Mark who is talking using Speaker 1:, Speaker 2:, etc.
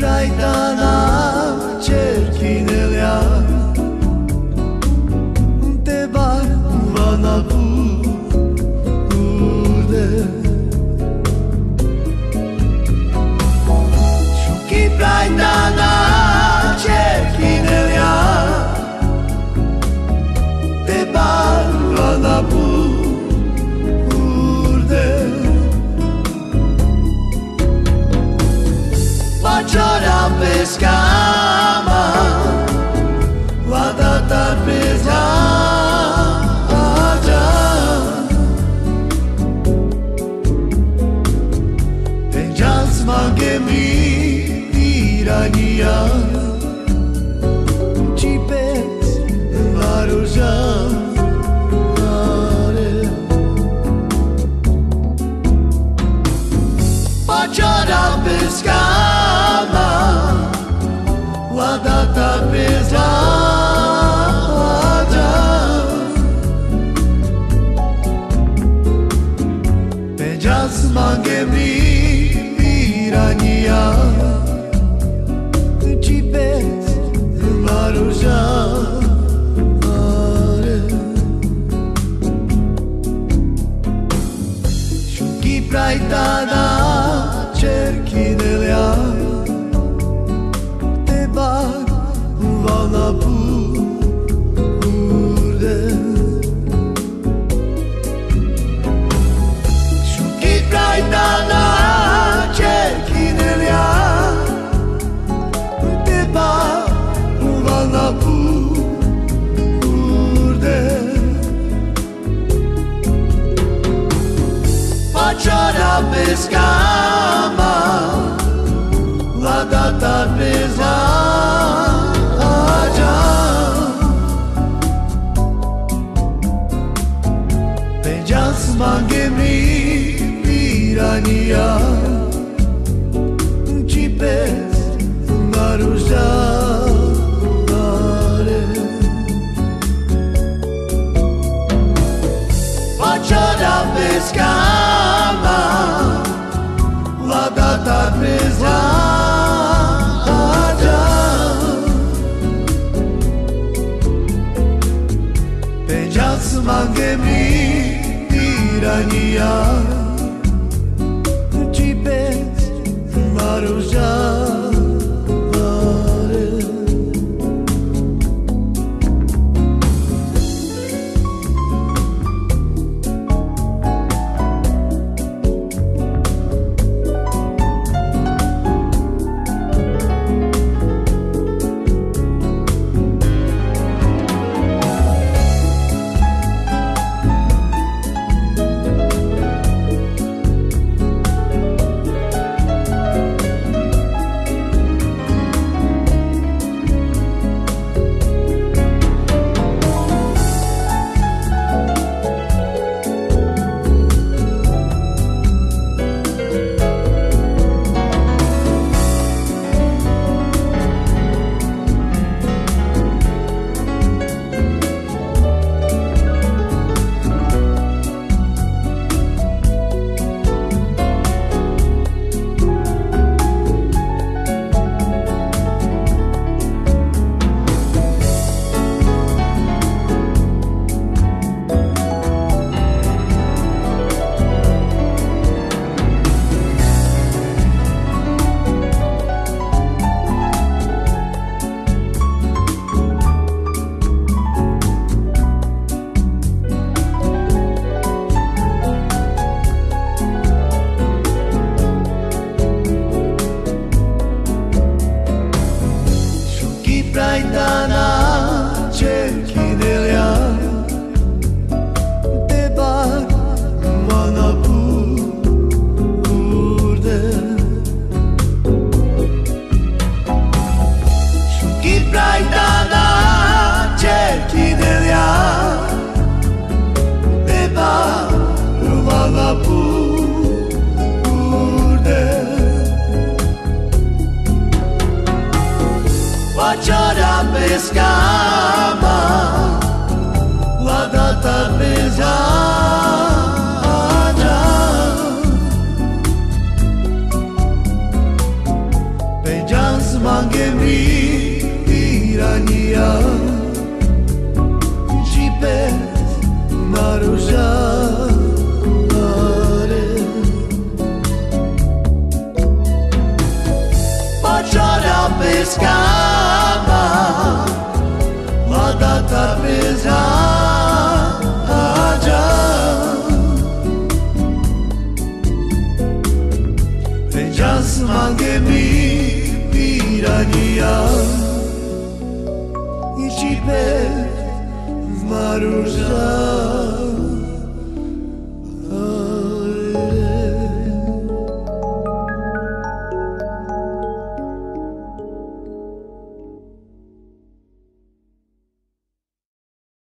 Speaker 1: Praitana cerchinelea te bar vana bude Shuki praitana cerchinelea te bar vana bude Pachora pescama Wadata pesada Penjas mangemi irania Chipes varuja Pachora pescama Wadata pesada Penjas mangemi irania Chipes varuja Shuki praitana cerchinelea te bar vana bude Shuki praitana cerchinelea te bar vana bude Pachora pescama Wadata pesada Penjas mangemi irania Chipes maruja Pachora pescama Wadata pesada Penjas mangemi irania Chipes maruja Praitana cerchinelea te bar vana bude Shuki praitana cerchinelea te bar vana bude Pachora pescama Wadata pesada róża.